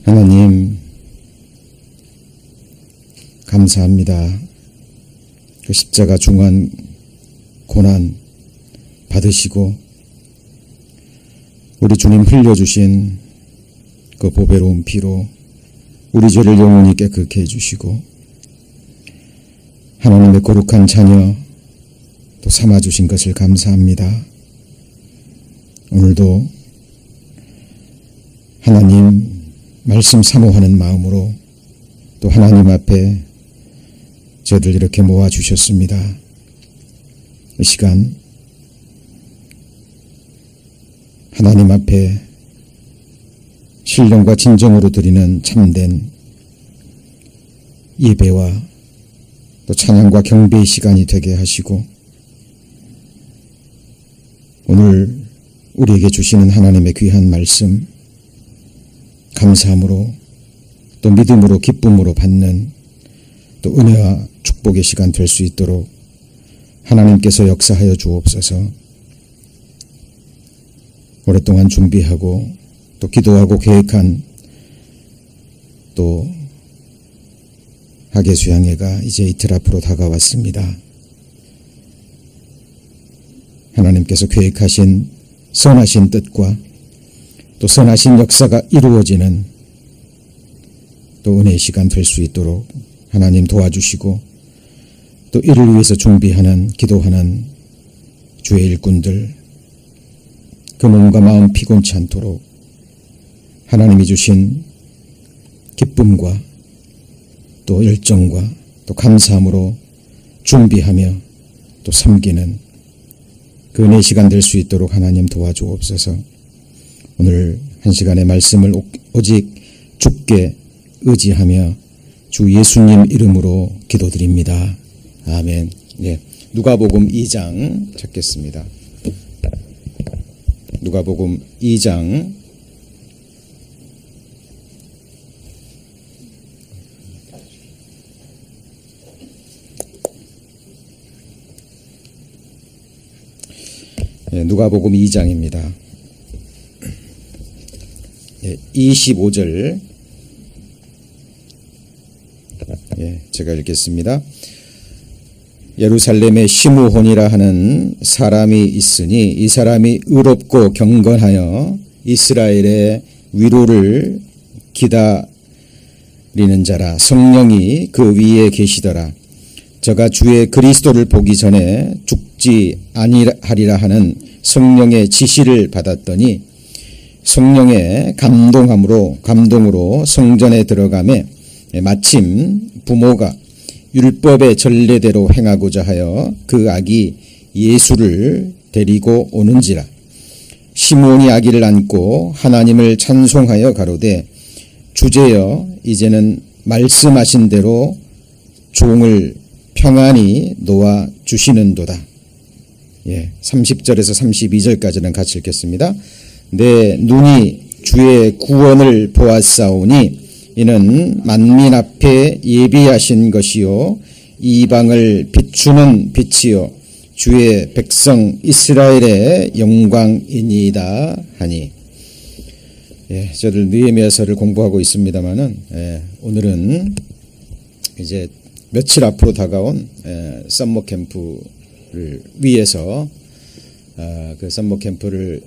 하나님, 감사합니다. 그 십자가 중한 고난 받으시고 우리 주님 흘려주신 그 보배로운 피로 우리 죄를 영원히 깨끗게 해주시고 하나님의 거룩한 자녀 또 삼아주신 것을 감사합니다. 오늘도 하나님 말씀 사모하는 마음으로 또 하나님 앞에 저희들 이렇게 모아주셨습니다. 이 시간 하나님 앞에 신령과 진정으로 드리는 참된 예배와 또 찬양과 경배의 시간이 되게 하시고 오늘 우리에게 주시는 하나님의 귀한 말씀 감사함으로 또 믿음으로 기쁨으로 받는 또 은혜와 축복의 시간 될 수 있도록 하나님께서 역사하여 주옵소서. 오랫동안 준비하고 또 기도하고 계획한 또 하계수양회가 이제 이틀 앞으로 다가왔습니다. 하나님께서 계획하신 선하신 뜻과 또 선하신 역사가 이루어지는 또 은혜의 시간 될 수 있도록 하나님 도와주시고 또 이를 위해서 준비하는 기도하는 주의 일꾼들 그 몸과 마음 피곤치 않도록 하나님이 주신 기쁨과 또 열정과 또 감사함으로 준비하며 또 섬기는 그 은혜의 시간 될 수 있도록 하나님 도와주옵소서. 오늘 한 시간의 말씀을 오직 주께 의지하며 주 예수님 이름으로 기도드립니다. 아멘. 예, 누가복음 2장 찾겠습니다. 누가복음 2장 누가복음 2장입니다. 25절 제가 읽겠습니다. 예루살렘에 시므온이라 하는 사람이 있으니 이 사람이 의롭고 경건하여 이스라엘의 위로를 기다리는 자라. 성령이 그 위에 계시더라. 저가 주의 그리스도를 보기 전에 죽지 아니하리라 하는 성령의 지시를 받았더니 성령의 감동으로 성전에 들어가매 마침 부모가 율법의 전례대로 행하고자 하여 그 아기 예수를 데리고 오는지라. 시므온이 아기를 안고 하나님을 찬송하여 가로되 주제여 이제는 말씀하신 대로 종을 평안히 놓아 주시는도다. 30절에서 32절까지는 같이 읽겠습니다. 내 눈이 주의 구원을 보았사오니 이는 만민 앞에 예비하신 것이요 이방을 비추는 빛이요 주의 백성 이스라엘의 영광이니이다 하니. 저들 느헤미야서를 공부하고 있습니다만은 오늘은 이제 며칠 앞으로 다가온 썸머 캠프를 위해서 그 썸머 캠프를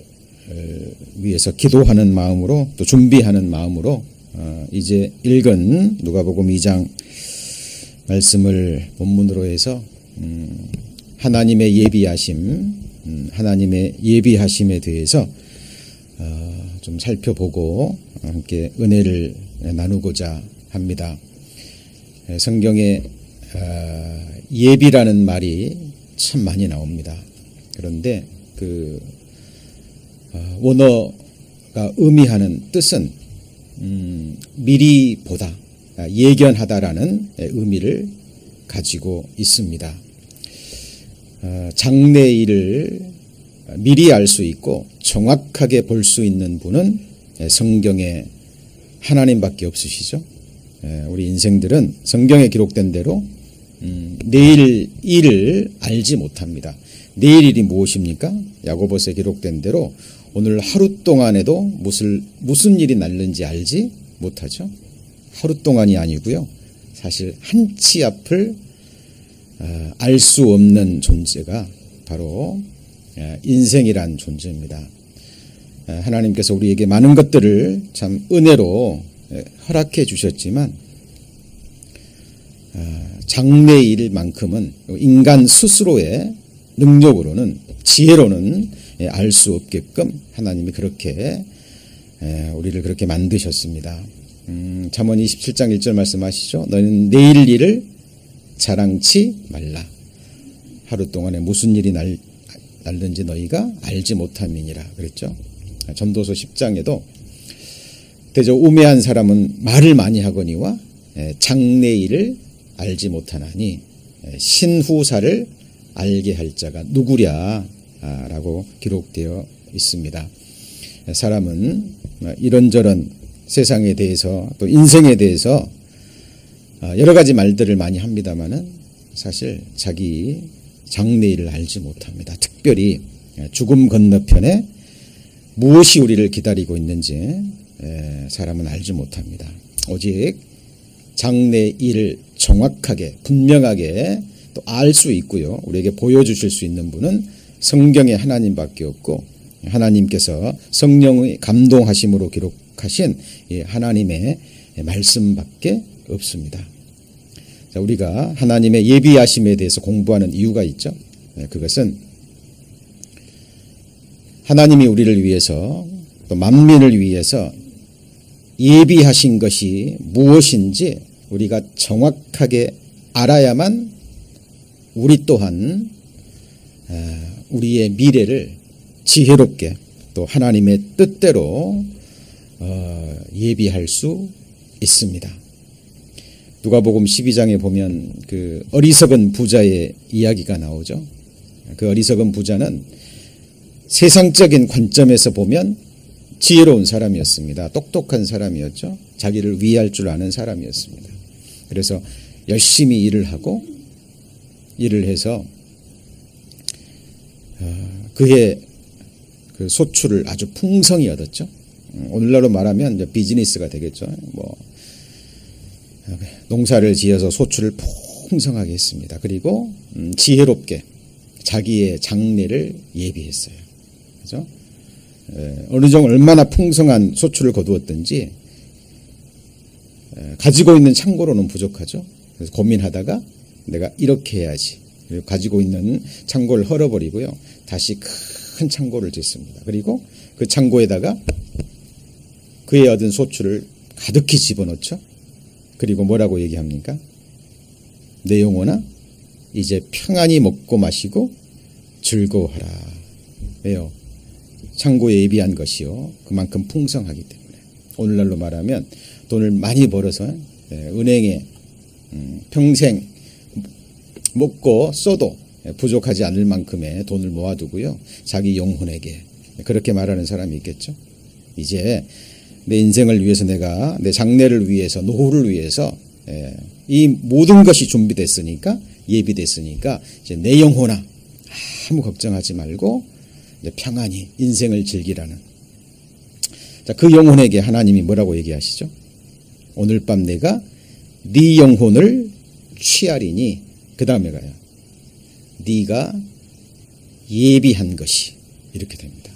위해서 기도하는 마음으로 또 준비하는 마음으로 이제 읽은 누가복음 2장 말씀을 본문으로 해서 하나님의 예비하심에 대해서 좀 살펴보고 함께 은혜를 나누고자 합니다. 성경에 예비라는 말이 참 많이 나옵니다. 그런데 그 원어가 의미하는 뜻은 미리 보다, 예견하다라는 의미를 가지고 있습니다. 장래일을 미리 알 수 있고 정확하게 볼 수 있는 분은 성경에 하나님밖에 없으시죠. 우리 인생들은 성경에 기록된 대로 내일 일을 알지 못합니다. 내일 일이 무엇입니까? 야고보서에 기록된 대로 오늘 하루 동안에도 무슨 일이 날는지 알지 못하죠. 하루 동안이 아니고요. 사실 한 치 앞을 알 수 없는 존재가 바로 인생이란 존재입니다. 하나님께서 우리에게 많은 것들을 참 은혜로 허락해 주셨지만 장래일만큼은 인간 스스로의 능력으로는 지혜로는 알 수 없게끔 하나님이 그렇게 우리를 그렇게 만드셨습니다. 잠언 27장 1절 말씀하시죠. 너는 내일 일을 자랑치 말라. 하루 동안에 무슨 일이 날든지 너희가 알지 못함이니라 그랬죠. 전도서 10장에도 대저 우매한 사람은 말을 많이 하거니와 장래일을 알지 못하나니 신후사를 알게 할 자가 누구랴 라고 기록되어 있습니다. 사람은 이런저런 세상에 대해서 또 인생에 대해서 여러 가지 말들을 많이 합니다마는 사실 자기 장래일을 알지 못합니다. 특별히 죽음 건너편에 무엇이 우리를 기다리고 있는지 사람은 알지 못합니다. 오직 장래일을 정확하게 분명하게 또 알 수 있고요. 우리에게 보여주실 수 있는 분은 성경의 하나님밖에 없고 하나님께서 성령의 감동하심으로 기록하신 하나님의 말씀밖에 없습니다. 자, 우리가 하나님의 예비하심에 대해서 공부하는 이유가 있죠. 그것은 하나님이 우리를 위해서 또 만민을 위해서 예비하신 것이 무엇인지 우리가 정확하게 알아야만 우리 또한 우리의 미래를 지혜롭게 또 하나님의 뜻대로 예비할 수 있습니다. 누가복음 12장에 보면 그 어리석은 부자의 이야기가 나오죠. 그 어리석은 부자는 세상적인 관점에서 보면 지혜로운 사람이었습니다. 똑똑한 사람이었죠. 자기를 위할 줄 아는 사람이었습니다. 그래서 열심히 일을 하고 일을 해서 그의 그 소출을 아주 풍성히 얻었죠. 오늘날로 말하면 이제 비즈니스가 되겠죠. 농사를 지어서 소출을 풍성하게 했습니다. 그리고 지혜롭게 자기의 장래를 예비했어요. 그죠? 어느 정도 얼마나 풍성한 소출을 거두었든지 가지고 있는 창고로는 부족하죠. 그래서 고민하다가 내가 이렇게 해야지. 그리고 가지고 있는 창고를 헐어버리고요. 다시 큰 창고를 짓습니다. 그리고 그 창고에다가 그의 얻은 소출을 가득히 집어넣죠. 그리고 뭐라고 얘기합니까? 내 영혼아 이제 평안히 먹고 마시고 즐거워하라. 왜요? 창고에 예비한 것이요 그만큼 풍성하기 때문에. 오늘날로 말하면 돈을 많이 벌어서 은행에 평생 먹고 써도 부족하지 않을 만큼의 돈을 모아두고요. 자기 영혼에게 그렇게 말하는 사람이 있겠죠. 이제 내 인생을 위해서 내가 내 장래를 위해서 노후를 위해서 이 모든 것이 준비됐으니까 예비됐으니까 이제 내 영혼아 아무 걱정하지 말고 이제 평안히 인생을 즐기라는. 자, 그 영혼에게 하나님이 뭐라고 얘기하시죠? 오늘 밤 내가 네 영혼을 취하리니 그 다음에 가요. 네가 예비한 것이 이렇게 됩니다.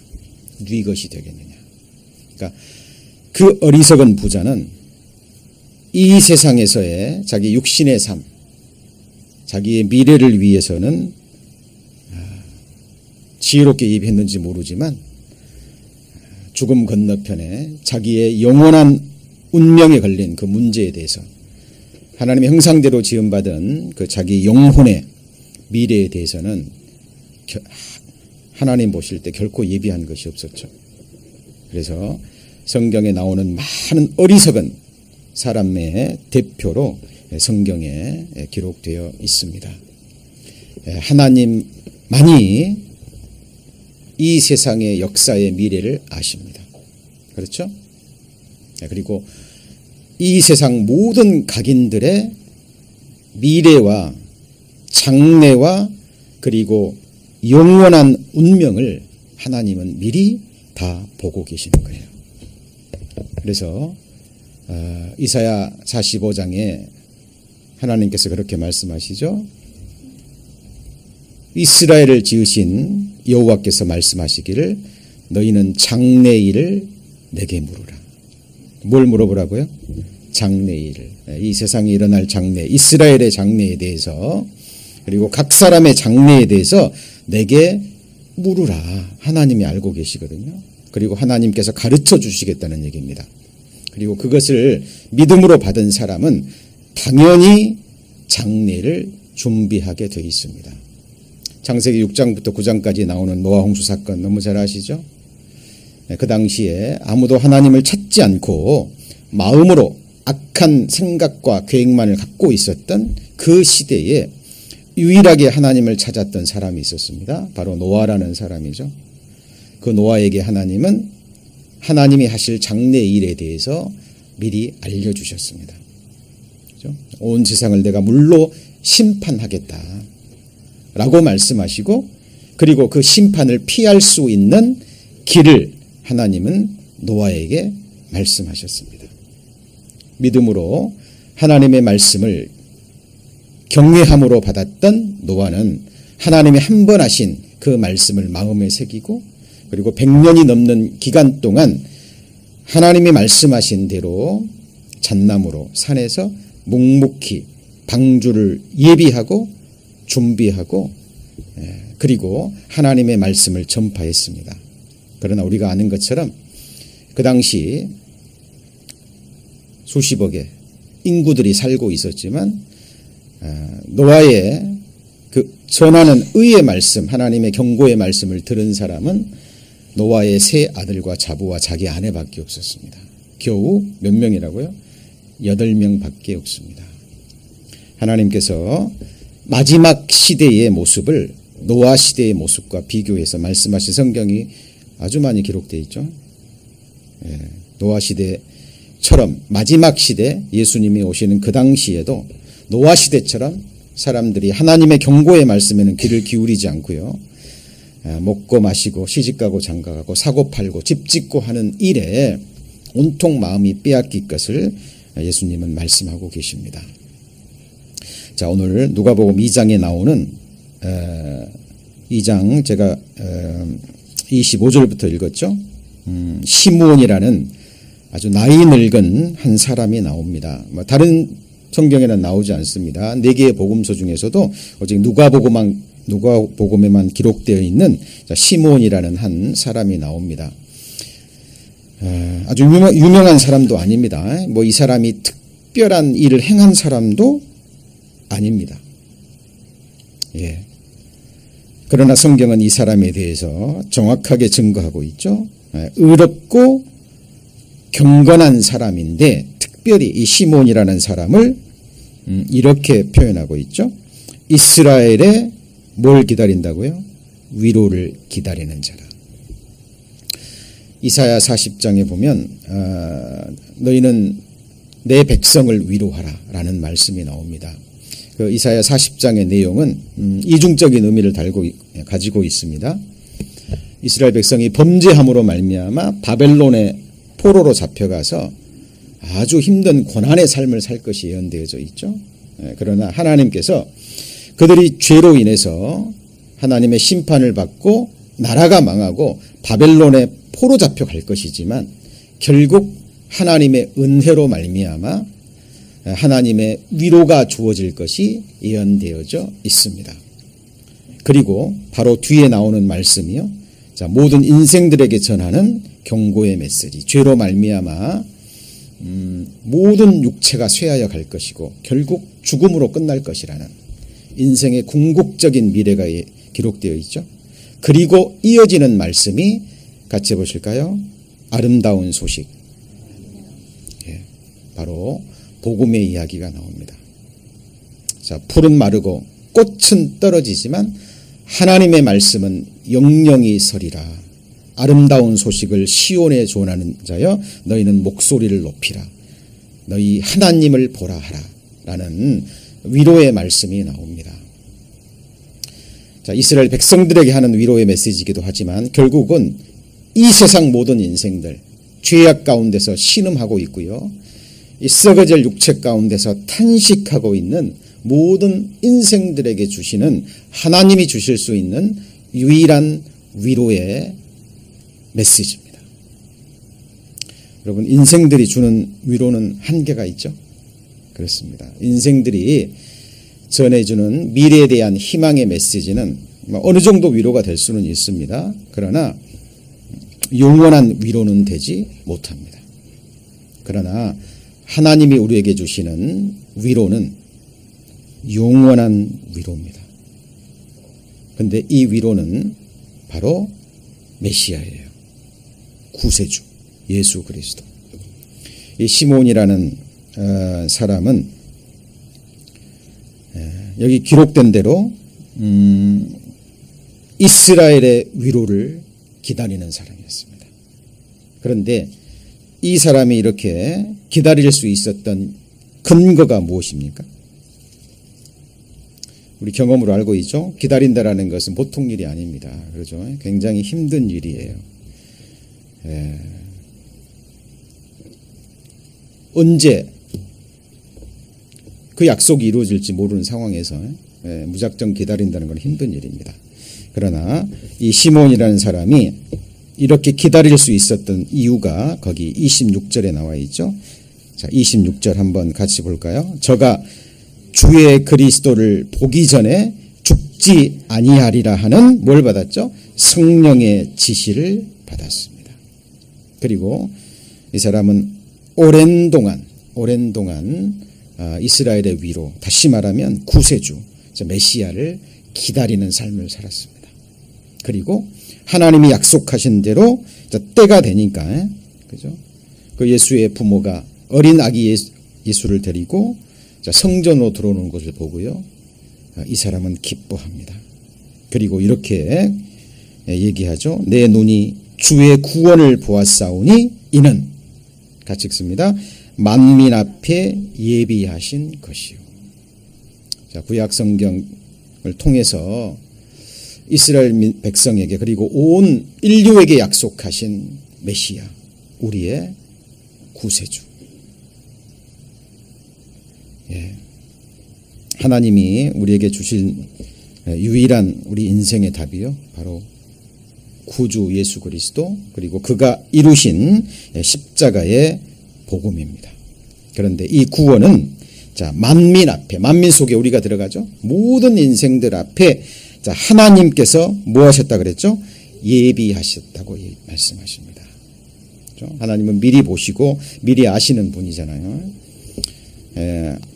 네 것이 되겠느냐. 그러니까 그 어리석은 부자는 이 세상에서의 자기 육신의 삶, 자기의 미래를 위해서는 지혜롭게 예비했는지 모르지만 죽음 건너편에 자기의 영원한 운명에 걸린 그 문제에 대해서 하나님의 형상대로 지음받은 그 자기 영혼의 미래에 대해서는 하나님 보실 때 결코 예비한 것이 없었죠. 그래서 성경에 나오는 많은 어리석은 사람의 대표로 성경에 기록되어 있습니다. 하나님만이 이 세상의 역사의 미래를 아십니다. 그렇죠? 그리고 이 세상 모든 각인들의 미래와 장래와 그리고 영원한 운명을 하나님은 미리 다 보고 계시는 거예요. 그래서 이사야 45장에 하나님께서 그렇게 말씀하시죠. 이스라엘을 지으신 여호와께서 말씀하시기를 너희는 장래일을 내게 물으라. 뭘 물어보라고요? 장래일을. 이 세상에 일어날 장래, 이스라엘의 장래에 대해서, 그리고 각 사람의 장래에 대해서 내게 물으라. 하나님이 알고 계시거든요. 그리고 하나님께서 가르쳐 주시겠다는 얘기입니다. 그리고 그것을 믿음으로 받은 사람은 당연히 장래를 준비하게 되어 있습니다. 창세기 6장부터 9장까지 나오는 노아 홍수 사건 너무 잘 아시죠? 그 당시에 아무도 하나님을 찾지 않고 마음으로 악한 생각과 계획만을 갖고 있었던 그 시대에 유일하게 하나님을 찾았던 사람이 있었습니다. 바로 노아라는 사람이죠. 그 노아에게 하나님은 하나님이 하실 장래 일에 대해서 미리 알려주셨습니다. 그렇죠? 온 세상을 내가 물로 심판하겠다 라고 말씀하시고, 그리고 그 심판을 피할 수 있는 길을 하나님은 노아에게 말씀하셨습니다. 믿음으로 하나님의 말씀을 경외함으로 받았던 노아는 하나님이 한 번 하신 그 말씀을 마음에 새기고, 그리고 100년이 넘는 기간 동안 하나님이 말씀하신 대로 잣나무로 산에서 묵묵히 방주를 예비하고 준비하고, 그리고 하나님의 말씀을 전파했습니다. 그러나 우리가 아는 것처럼 그 당시 수십억의 인구들이 살고 있었지만 노아의 그 전하는 의의 말씀, 하나님의 경고의 말씀을 들은 사람은 노아의 세 아들과 자부와 자기 아내밖에 없었습니다. 겨우 몇 명이라고요? 8명밖에 없습니다. 하나님께서 마지막 시대의 모습을 노아 시대의 모습과 비교해서 말씀하신 성경이 아주 많이 기록되어 있죠. 노아 시대처럼 마지막 시대, 예수님이 오시는 그 당시에도 노아 시대처럼 사람들이 하나님의 경고의 말씀에는 귀를 기울이지 않고요, 먹고 마시고 시집가고 장가가고 사고 팔고 집 짓고 하는 일에 온통 마음이 빼앗길 것을 예수님은 말씀하고 계십니다. 자, 오늘 누가복음 2장에 나오는 2장 제가 25절부터 읽었죠. 시므온이라는 아주 나이 늙은 한 사람이 나옵니다. 다른 성경에는 나오지 않습니다. 4개의 복음서 중에서도 오직 누가복음에만 기록되어 있는 시므온이라는 한 사람이 나옵니다. 아주 유명한 사람도 아닙니다. 이 사람이 특별한 일을 행한 사람도 아닙니다. 예. 그러나 성경은 이 사람에 대해서 정확하게 증거하고 있죠. 의롭고 경건한 사람인데, 특별히 이 시몬이라는 사람을 이렇게 표현하고 있죠. 이스라엘에 뭘 기다린다고요? 위로를 기다리는 자라. 이사야 40장에 보면 너희는 내 백성을 위로하라 라는 말씀이 나옵니다. 그 이사야 40장의 내용은 이중적인 의미를 가지고 있습니다. 이스라엘 백성이 범죄함으로 말미암아 바벨론의 포로로 잡혀가서 아주 힘든 고난의 삶을 살 것이 예언되어져 있죠. 그러나 하나님께서 그들이 죄로 인해서 하나님의 심판을 받고 나라가 망하고 바벨론의 포로 잡혀갈 것이지만 결국 하나님의 은혜로 말미암아 하나님의 위로가 주어질 것이 예언되어져 있습니다. 그리고 바로 뒤에 나오는 말씀이요, 자, 모든 인생들에게 전하는 경고의 메시지. 죄로 말미암아 모든 육체가 쇠하여 갈 것이고 결국 죽음으로 끝날 것이라는 인생의 궁극적인 미래가 기록되어 있죠. 그리고 이어지는 말씀이 같이 보실까요? 아름다운 소식. 예, 바로 복음의 이야기가 나옵니다. 자, 풀은 마르고 꽃은 떨어지지만 하나님의 말씀은 영영이 서리라. 아름다운 소식을 시온에 전하는 자여 너희는 목소리를 높이라. 너희 하나님을 보라 하라. 라는 위로의 말씀이 나옵니다. 자, 이스라엘 백성들에게 하는 위로의 메시지이기도 하지만 결국은 이 세상 모든 인생들 죄악 가운데서 신음하고 있고요, 이 썩어질 육체 가운데서 탄식하고 있는 모든 인생들에게 주시는, 하나님이 주실 수 있는 유일한 위로의 메시지입니다. 여러분, 인생들이 주는 위로는 한계가 있죠? 그렇습니다. 인생들이 전해주는 미래에 대한 희망의 메시지는 어느 정도 위로가 될 수는 있습니다. 그러나 영원한 위로는 되지 못합니다. 그러나 하나님이 우리에게 주시는 위로는 영원한 위로입니다. 그런데 이 위로는 바로 메시아예요. 구세주 예수 그리스도. 이 시몬이라는 사람은 여기 기록된 대로 이스라엘의 위로를 기다리는 사람이었습니다. 그런데 이 사람이 이렇게 기다릴 수 있었던 근거가 무엇입니까? 우리 경험으로 알고 있죠? 기다린다라는 것은 보통 일이 아닙니다. 그렇죠? 굉장히 힘든 일이에요. 언제 그 약속이 이루어질지 모르는 상황에서 무작정 기다린다는 건 힘든 일입니다. 그러나 이 시몬이라는 사람이 이렇게 기다릴 수 있었던 이유가 거기 26절에 나와 있죠. 자, 26절 한번 같이 볼까요? 저가 주의 그리스도를 보기 전에 죽지 아니하리라 하는 뭘 받았죠? 성령의 지시를 받았습니다. 그리고 이 사람은 오랜 동안 이스라엘의 위로, 다시 말하면 구세주, 메시아를 기다리는 삶을 살았습니다. 그리고 하나님이 약속하신 대로 때가 되니까, 그죠? 그 예수의 부모가 어린 아기 예수를 데리고 성전으로 들어오는 것을 보고요, 이 사람은 기뻐합니다. 그리고 이렇게 얘기하죠. 내 눈이 주의 구원을 보았사오니 이는, 같이 읽습니다. 만민 앞에 예비하신 것이요. 자, 구약 성경을 통해서 이스라엘 백성에게, 그리고 온 인류에게 약속하신 메시아, 우리의 구세주. 하나님이 우리에게 주신 유일한 우리 인생의 답이요, 바로 구주 예수 그리스도, 그리고 그가 이루신 십자가의 복음입니다. 그런데 이 구원은 만민 앞에, 만민 속에 우리가 들어가죠. 모든 인생들 앞에 하나님께서 뭐 하셨다 그랬죠? 예비하셨다고 말씀하십니다. 하나님은 미리 보시고 미리 아시는 분이잖아요.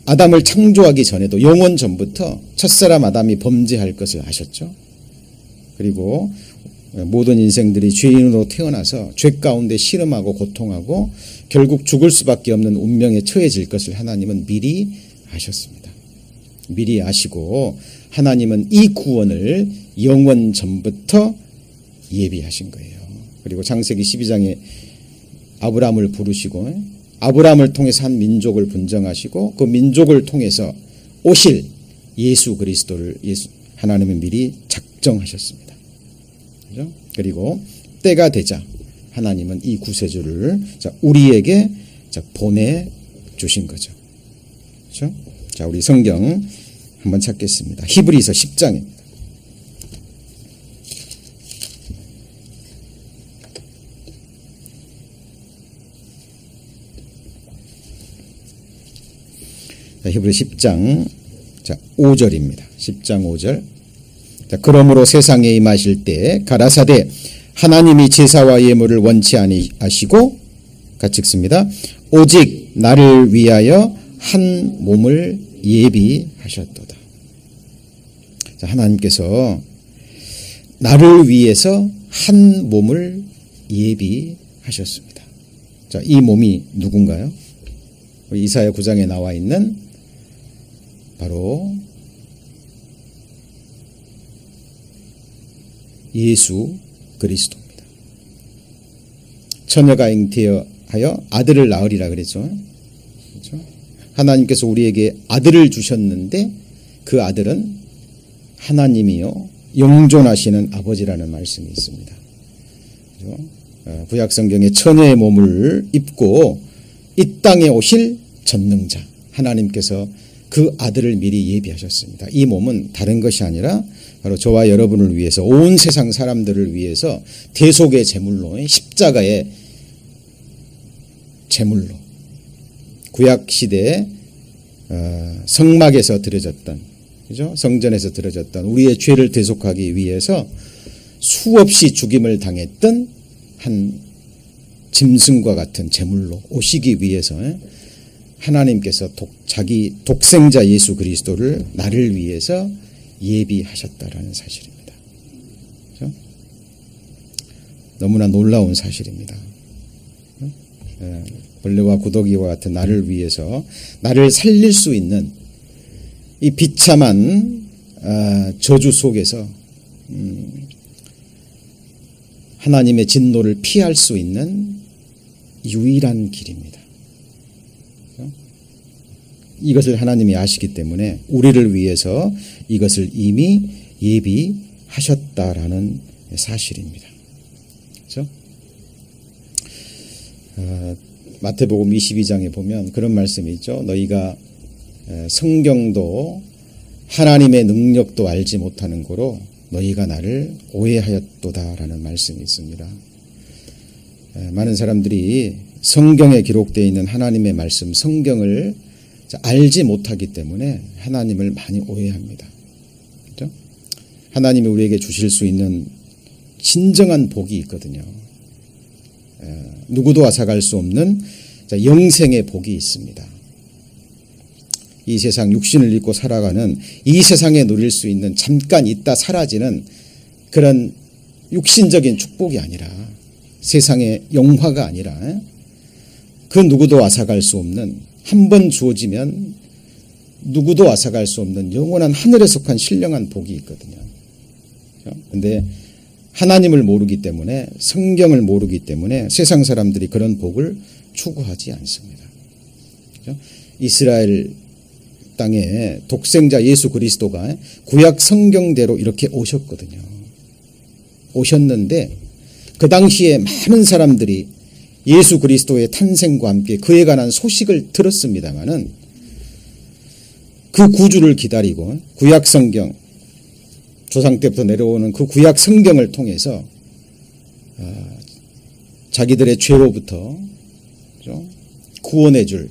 아담을 창조하기 전에도, 영원 전부터 첫사람 아담이 범죄할 것을 아셨죠. 그리고 모든 인생들이 죄인으로 태어나서 죄 가운데 신음하고 고통하고 결국 죽을 수밖에 없는 운명에 처해질 것을 하나님은 미리 아셨습니다. 미리 아시고 하나님은 이 구원을 영원 전부터 예비하신 거예요. 그리고 창세기 12장에 아브라함을 부르시고 아브라함을 통해서 한 민족을 분정하시고 그 민족을 통해서 오실 예수 그리스도를 하나님은 미리 작정하셨습니다. 그렇죠? 그리고 때가 되자 하나님은 이 구세주를 우리에게 보내주신 거죠. 그렇죠? 자, 우리 성경 한번 찾겠습니다. 히브리서 10장입니다. 히브리 10장 5절입니다. 10장 5절. 그러므로 세상에 임하실 때 가라사대 하나님이 제사와 예물을 원치 아니하시고, 같이 읽습니다. 오직 나를 위하여 한 몸을 예비하셨도다. 하나님께서 나를 위해서 한 몸을 예비하셨습니다. 자, 이 몸이 누군가요? 이사야 9장에 나와 있는 바로 예수 그리스도입니다. 처녀가 잉태하여 아들을 낳으리라 그랬죠. 그렇죠? 하나님께서 우리에게 아들을 주셨는데 그 아들은 하나님이요 영존하시는 아버지라는 말씀이 있습니다. 그렇죠? 구약 성경에 처녀의 몸을 입고 이 땅에 오실 전능자 하나님께서 그 아들을 미리 예비하셨습니다. 이 몸은 다른 것이 아니라 바로 저와 여러분을 위해서 온 세상 사람들을 위해서 대속의 제물로 십자가의 제물로 구약 시대에 성막에서 드려졌던 그죠? 성전에서 드려졌던 우리의 죄를 대속하기 위해서 수없이 죽임을 당했던 한 짐승과 같은 제물로 오시기 위해서 하나님께서 자기 독생자 예수 그리스도를 나를 위해서 예비하셨다라는 사실입니다. 그렇죠? 너무나 놀라운 사실입니다. 벌레와 구더기와 같은 나를 위해서 나를 살릴 수 있는 이 비참한 저주 속에서 하나님의 진노를 피할 수 있는 유일한 길입니다. 이것을 하나님이 아시기 때문에 우리를 위해서 이것을 이미 예비하셨다라는 사실입니다. 그렇죠? 마태복음 22장에 보면 그런 말씀이 있죠. 너희가 성경도 하나님의 능력도 알지 못하는 고로 너희가 나를 오해하였도다라는 말씀이 있습니다. 많은 사람들이 성경에 기록되어 있는 하나님의 말씀, 성경을 알지 못하기 때문에 하나님을 많이 오해합니다. 그렇죠? 하나님이 우리에게 주실 수 있는 진정한 복이 있거든요. 누구도 앗아갈 수 없는 영생의 복이 있습니다. 이 세상 육신을 입고 살아가는 이 세상에 누릴 수 있는 잠깐 있다 사라지는 그런 육신적인 축복이 아니라 세상의 영화가 아니라 그 누구도 앗아갈 수 없는 한 번 주어지면 누구도 앗아갈 수 없는 영원한 하늘에 속한 신령한 복이 있거든요. 그런데 하나님을 모르기 때문에 성경을 모르기 때문에 세상 사람들이 그런 복을 추구하지 않습니다. 이스라엘 땅에 독생자 예수 그리스도가 구약 성경대로 이렇게 오셨거든요. 오셨는데 그 당시에 많은 사람들이 예수 그리스도의 탄생과 함께 그에 관한 소식을 들었습니다마는 그 구주를 기다리고 구약 성경 조상 때부터 내려오는 그 구약 성경을 통해서 자기들의 죄로부터 구원해 줄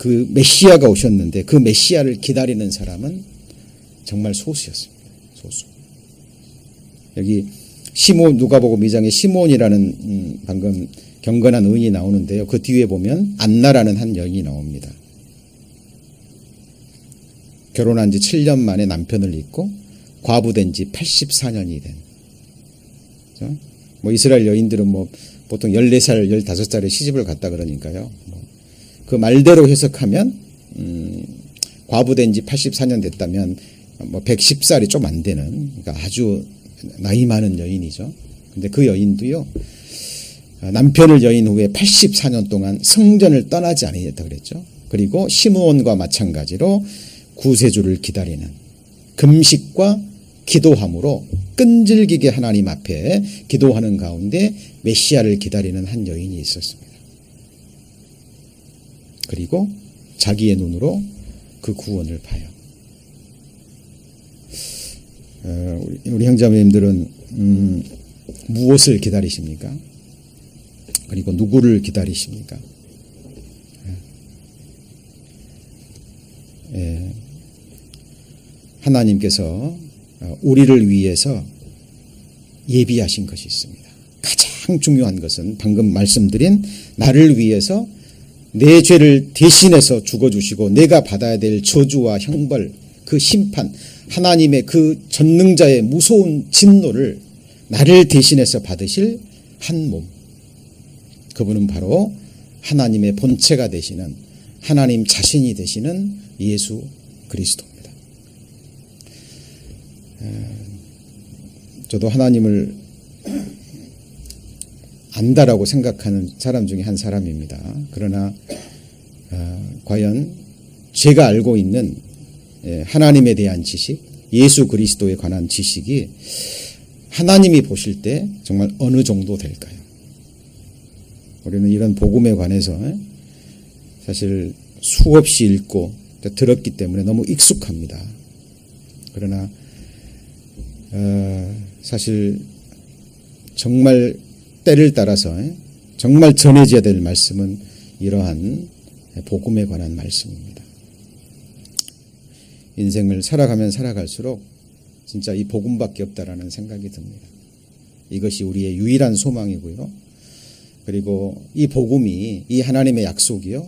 그 메시아가 오셨는데 그 메시아를 기다리는 사람은 정말 소수였습니다. 소수. 여기 시몬 누가복음 2장에 시몬이라는 방금 경건한 의인이 나오는데요. 그 뒤에 보면 안나라는 한 여인이 나옵니다. 결혼한 지 7년 만에 남편을 잃고 과부된 지 84년이 된. 뭐 이스라엘 여인들은 뭐 보통 14살, 15살에 시집을 갔다 그러니까요. 그 말대로 해석하면 과부된 지 84년 됐다면 뭐 110살이 좀 안 되는 그러니까 아주 나이 많은 여인이죠. 근데 그 여인도요. 남편을 여인 후에 84년 동안 성전을 떠나지 않았다 그랬죠. 그리고 시므온과 마찬가지로 구세주를 기다리는 금식과 기도함으로 끈질기게 하나님 앞에 기도하는 가운데 메시아를 기다리는 한 여인이 있었습니다. 그리고 자기의 눈으로 그 구원을 봐요. 우리 형제자매님들은 무엇을 기다리십니까? 그리고 누구를 기다리십니까? 하나님께서 우리를 위해서 예비하신 것이 있습니다. 가장 중요한 것은 방금 말씀드린 나를 위해서 내 죄를 대신해서 죽어주시고 내가 받아야 될 저주와 형벌, 그 심판, 하나님의 그 전능자의 무서운 진노를 나를 대신해서 받으실 한 몸. 그분은 바로 하나님의 본체가 되시는 하나님 자신이 되시는 예수 그리스도입니다. 저도 하나님을 안다라고 생각하는 사람 중에 한 사람입니다. 그러나 과연 제가 알고 있는 하나님에 대한 지식, 예수 그리스도에 관한 지식이 하나님이 보실 때 정말 어느 정도 될까요? 우리는 이런 복음에 관해서 사실 수없이 읽고 들었기 때문에 너무 익숙합니다. 그러나 사실 정말 때를 따라서 정말 전해져야 될 말씀은 이러한 복음에 관한 말씀입니다. 인생을 살아가면 살아갈수록 진짜 이 복음밖에 없다라는 생각이 듭니다. 이것이 우리의 유일한 소망이고요. 그리고 이 복음이, 이 하나님의 약속이요,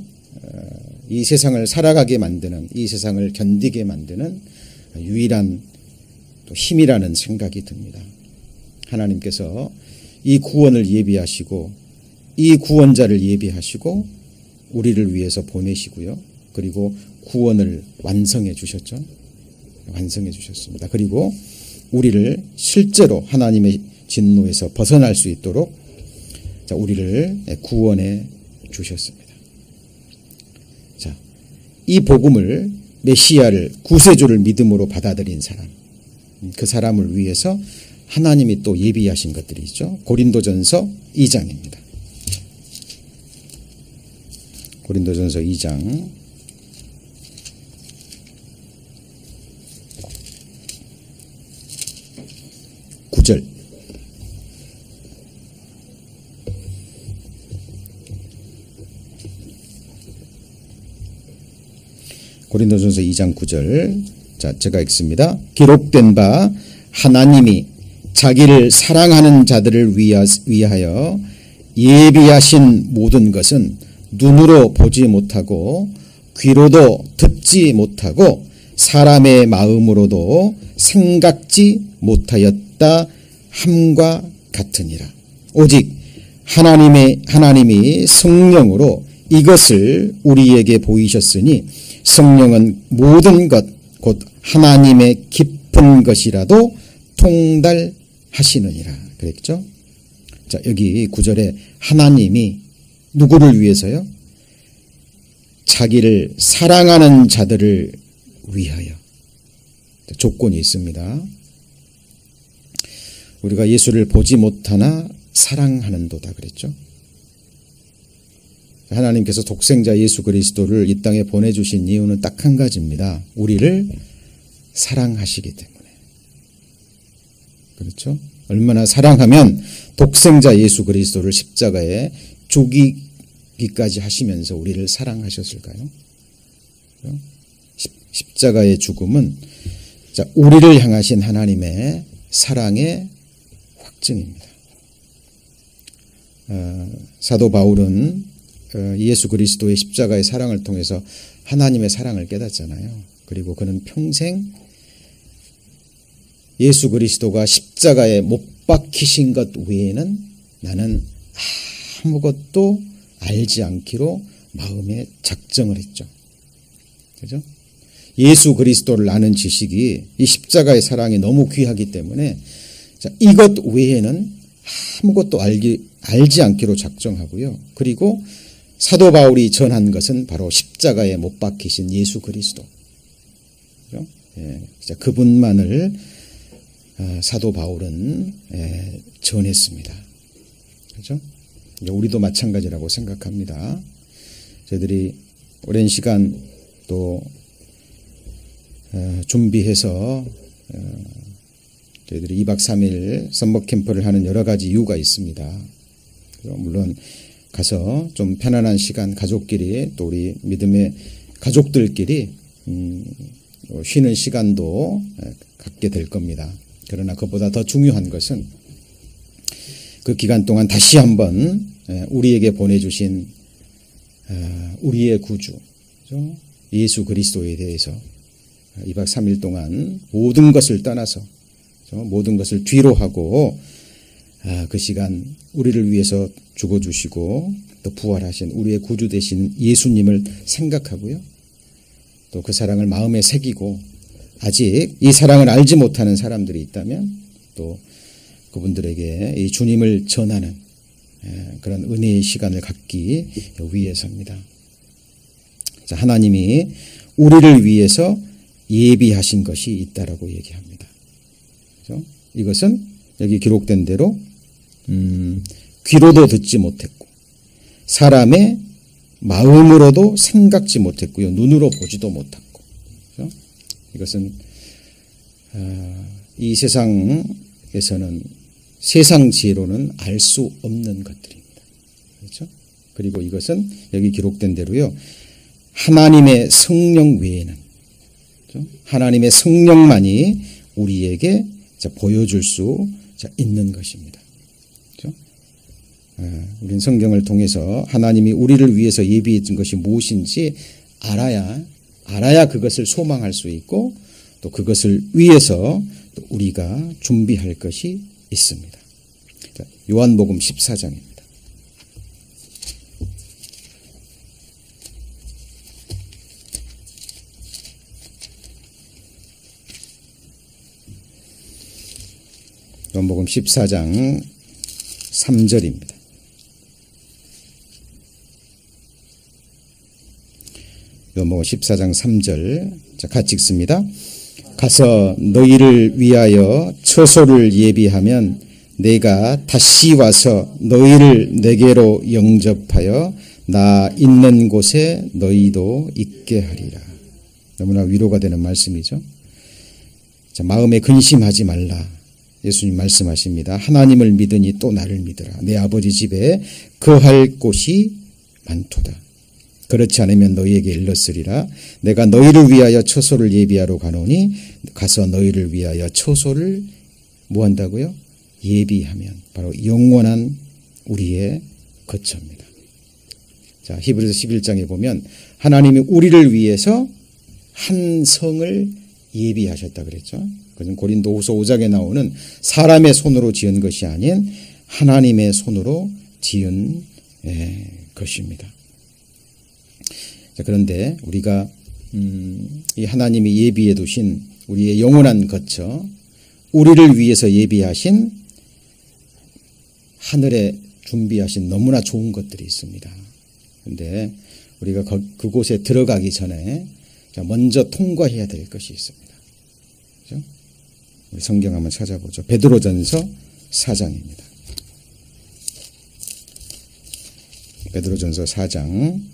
이 세상을 살아가게 만드는, 이 세상을 견디게 만드는 유일한 또 힘이라는 생각이 듭니다. 하나님께서 이 구원을 예비하시고 이 구원자를 예비하시고 우리를 위해서 보내시고요. 그리고 구원을 완성해 주셨죠. 완성해 주셨습니다. 그리고 우리를 실제로 하나님의 진노에서 벗어날 수 있도록 우리를 구원해 주셨습니다. 자, 이 복음을, 메시아를, 구세주를 믿음으로 받아들인 사람, 그 사람을 위해서 하나님이 또 예비하신 것들이 있죠. 고린도전서 2장입니다. 고린도전서 2장 9절. 고린도전서 2장 9절. 자, 제가 읽습니다. 기록된 바 하나님이 자기를 사랑하는 자들을 위하여 예비하신 모든 것은 눈으로 보지 못하고 귀로도 듣지 못하고 사람의 마음으로도 생각지 못하였다 함과 같으니라. 오직 하나님이 성령으로 이것을 우리에게 보이셨으니 성령은 모든 것 곧 하나님의 깊은 것이라도 통달하시느니라. 그랬죠? 자, 여기 9절에 하나님이 누구를 위해서요? 자기를 사랑하는 자들을 위하여. 조건이 있습니다. 우리가 예수를 보지 못하나 사랑하는도다 그랬죠. 하나님께서 독생자 예수 그리스도를 이 땅에 보내주신 이유는 딱 한 가지입니다. 우리를 사랑하시기 때문에. 그렇죠? 얼마나 사랑하면 독생자 예수 그리스도를 십자가에 죽이기까지 하시면서 우리를 사랑하셨을까요? 십자가의 죽음은 우리를 향하신 하나님의 사랑의 확증입니다. 사도 바울은 예수 그리스도의 십자가의 사랑을 통해서 하나님의 사랑을 깨닫잖아요. 그리고 그는 평생 예수 그리스도가 십자가에 못 박히신 것 외에는 나는 아무것도 알지 않기로 마음에 작정을 했죠. 그죠? 예수 그리스도를 아는 지식이 이 십자가의 사랑이 너무 귀하기 때문에 이것 외에는 아무것도 알지 않기로 작정하고요. 그리고 사도 바울이 전한 것은 바로 십자가에 못 박히신 예수 그리스도. 그죠? 그분만을 사도 바울은 전했습니다. 그렇죠? 우리도 마찬가지라고 생각합니다. 저희들이 오랜 시간 또 준비해서 저희들이 2박 3일 썸머 캠프를 하는 여러 가지 이유가 있습니다. 물론 가서 좀 편안한 시간 가족끼리 또 우리 믿음의 가족들끼리 쉬는 시간도 갖게 될 겁니다. 그러나 그보다 더 중요한 것은 그 기간 동안 다시 한번 우리에게 보내주신 우리의 구주 예수 그리스도에 대해서 2박 3일 동안 모든 것을 떠나서 모든 것을 뒤로 하고 그 시간 우리를 위해서 죽어주시고 또 부활하신 우리의 구주 되신 예수님을 생각하고요. 또 그 사랑을 마음에 새기고 아직 이 사랑을 알지 못하는 사람들이 있다면 또 그분들에게 이 주님을 전하는 그런 은혜의 시간을 갖기 위해서입니다. 자, 하나님이 우리를 위해서 예비하신 것이 있다라고 얘기합니다. 그렇죠? 이것은 여기 기록된 대로 귀로도 듣지 못했고 사람의 마음으로도 생각지 못했고요. 눈으로 보지도 못했고. 그렇죠? 이것은 이 세상에서는 세상 지혜로는 알 수 없는 것들입니다. 그렇죠? 그리고 이것은 여기 기록된 대로요. 하나님의 성령 외에는, 그렇죠? 하나님의 성령만이 우리에게 보여줄 수 있는 것입니다. 그렇죠? 우리는 성경을 통해서 하나님이 우리를 위해서 예비해 준 것이 무엇인지 알아야 그것을 소망할 수 있고 또 그것을 위해서 또 우리가 준비할 것이 있습니다. 요한복음 14장입니다. 요한복음 14장 3절입니다. 요한복음 14장 3절. 자, 같이 읽습니다. 가서 너희를 위하여 처소를 예비하면 내가 다시 와서 너희를 내게로 영접하여 나 있는 곳에 너희도 있게 하리라. 너무나 위로가 되는 말씀이죠. 자, 마음에 근심하지 말라. 예수님 말씀하십니다. 하나님을 믿으니 또 나를 믿으라. 내 아버지 집에 거할 곳이 많도다. 그렇지 않으면 너희에게 일렀으리라. 내가 너희를 위하여 처소를 예비하러 가노니 가서 너희를 위하여 처소를 뭐 한다고요? 예비하면 바로 영원한 우리의 거처입니다. 자, 히브리서 11장에 보면 하나님이 우리를 위해서 한 성을 예비하셨다 그랬죠. 그것은 고린도후서 5장에 나오는 사람의 손으로 지은 것이 아닌 하나님의 손으로 지은 것입니다. 자, 그런데 우리가 이 하나님이 예비해 두신 우리의 영원한 거처, 우리를 위해서 예비하신 하늘에 준비하신 너무나 좋은 것들이 있습니다. 그런데 우리가 그곳에 들어가기 전에 먼저 통과해야 될 것이 있습니다. 그렇죠? 우리 성경 한번 찾아보죠. 베드로전서 4장입니다. 베드로전서 4장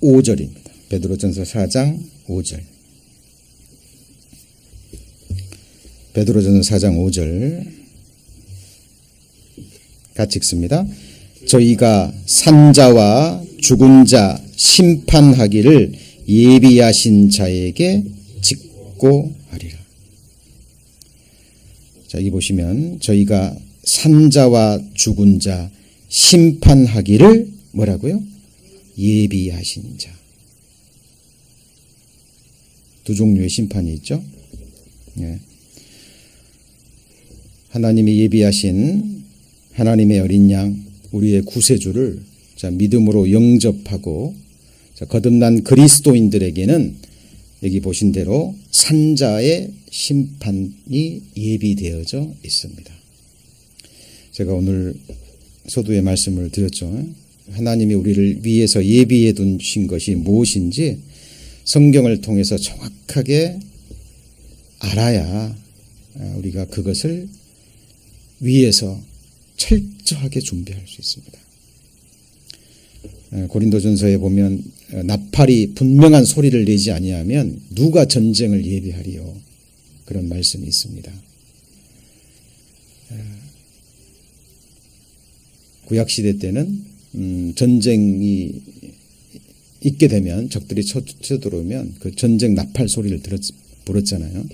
5절입니다. 베드로전서 4장 5절. 베드로전서 4장 5절 같이 읽습니다. 저희가 산자와 죽은 자 심판하기를 예비하신 자에게 직고하리라. 자, 여기 보시면 저희가 산자와 죽은 자 심판하기를 뭐라고요? 예비하신 자. 두 종류의 심판이 있죠. 예. 하나님이 예비하신 하나님의 어린 양, 우리의 구세주를 믿음으로 영접하고 거듭난 그리스도인들에게는 여기 보신 대로 산자의 심판이 예비되어져 있습니다. 제가 오늘 서두에 말씀을 드렸죠. 하나님이 우리를 위해서 예비해 두신 것이 무엇인지 성경을 통해서 정확하게 알아야 우리가 그것을 위해서 철저하게 준비할 수 있습니다. 고린도전서에 보면 나팔이 분명한 소리를 내지 아니하면 누가 전쟁을 예비하리요? 그런 말씀이 있습니다. 구약시대 때는 전쟁이 있게 되면 적들이 쳐들어오면 그 전쟁 나팔 소리를 불었잖아요.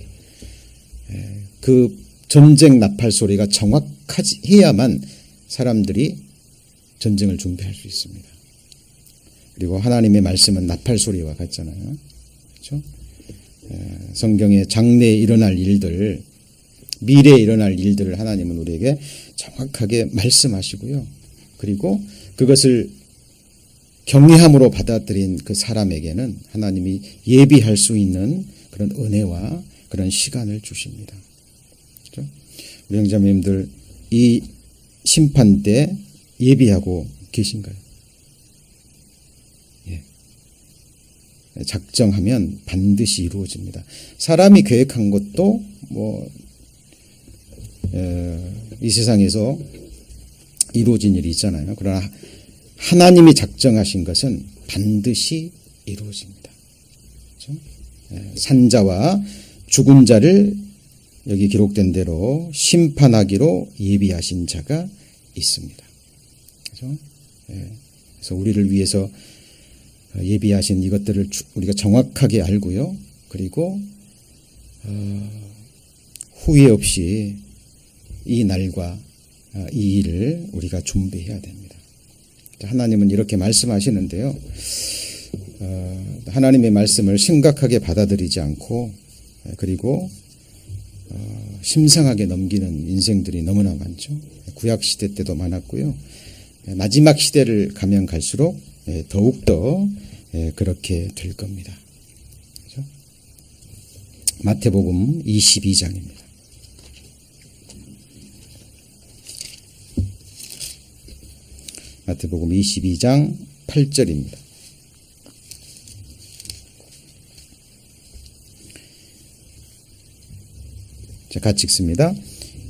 그 전쟁 나팔 소리가 정확해야만 사람들이 전쟁을 준비할 수 있습니다. 그리고 하나님의 말씀은 나팔 소리와 같잖아요. 그렇죠? 성경에 장래에 일어날 일들, 미래에 일어날 일들을 하나님은 우리에게 정확하게 말씀하시고요. 그리고 그것을 경외함으로 받아들인 그 사람에게는 하나님이 예비할 수 있는 그런 은혜와 그런 시간을 주십니다. 그렇죠? 우리 형제자매님들, 이 심판 때 예비하고 계신가요? 예. 작정하면 반드시 이루어집니다. 사람이 계획한 것도 이 세상에서 이루어진 일이 있잖아요. 그러나 하나님이 작정하신 것은 반드시 이루어집니다. 그렇죠? 산자와 죽은 자를 여기 기록된 대로 심판하기로 예비하신 자가 있습니다. 그렇죠? 그래서 우리를 위해서 예비하신 이것들을 우리가 정확하게 알고요. 그리고 후회 없이 이 날과 이 일을 우리가 준비해야 됩니다. 하나님은 이렇게 말씀하시는데요. 하나님의 말씀을 심각하게 받아들이지 않고 그리고 심상하게 넘기는 인생들이 너무나 많죠. 구약시대 때도 많았고요. 마지막 시대를 가면 갈수록 더욱더 그렇게 될 겁니다. 그렇죠? 마태복음 22장입니다. 마태복음 22장 8절입니다. 자, 같이 읽습니다.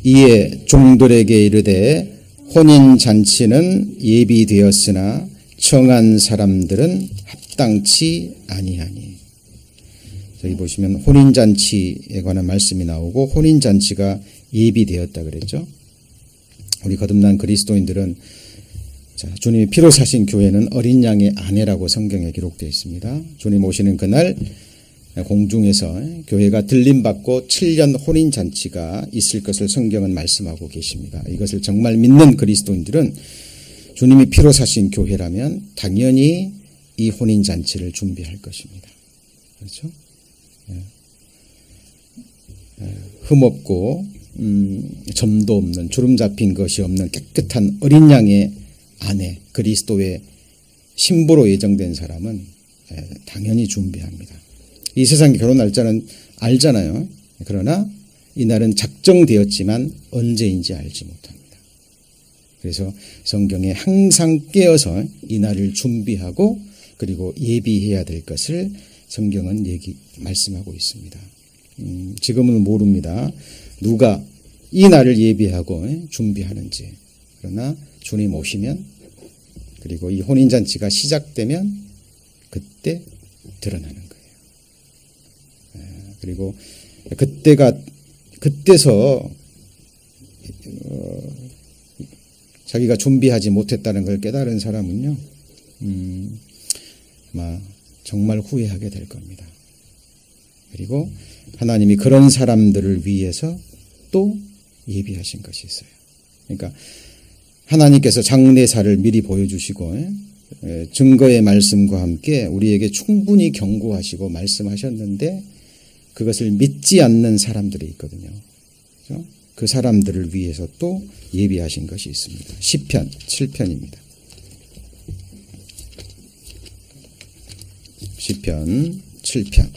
이에 종들에게 이르되 혼인잔치는 예비되었으나 청한 사람들은 합당치 아니하니. 여기 보시면 혼인잔치에 관한 말씀이 나오고 혼인잔치가 예비되었다 그랬죠. 우리 거듭난 그리스도인들은 자, 주님이 피로 사신 교회는 어린 양의 아내라고 성경에 기록되어 있습니다. 주님 오시는 그날 공중에서 교회가 들림받고 7년 혼인잔치가 있을 것을 성경은 말씀하고 계십니다. 이것을 정말 믿는 그리스도인들은 주님이 피로 사신 교회라면 당연히 이 혼인잔치를 준비할 것입니다. 그렇죠? 흠없고 점도 없는 주름 잡힌 것이 없는 깨끗한 어린 양의 아내 그리스도의 신부로 예정된 사람은 당연히 준비합니다. 이 세상의 결혼 날짜는 알잖아요. 그러나 이날은 작정되었지만 언제인지 알지 못합니다. 그래서 성경에 항상 깨어서 이날을 준비하고 그리고 예비해야 될 것을 성경은 말씀하고 있습니다. 지금은 모릅니다. 누가 이 날을 예비하고 준비하는지. 그러나 주님 오시면 그리고 이 혼인잔치가 시작되면 그때 드러나는 거예요. 그리고 그때서 자기가 준비하지 못했다는 걸 깨달은 사람은요, 아마 정말 후회하게 될 겁니다. 그리고 하나님이 그런 사람들을 위해서 또 예비하신 것이 있어요. 그러니까 하나님께서 장래사를 미리 보여주시고 증거의 말씀과 함께 우리에게 충분히 경고하시고 말씀하셨는데 그것을 믿지 않는 사람들이 있거든요. 그렇죠? 그 사람들을 위해서 또 예비하신 것이 있습니다. 시편 7편입니다. 시편 7편.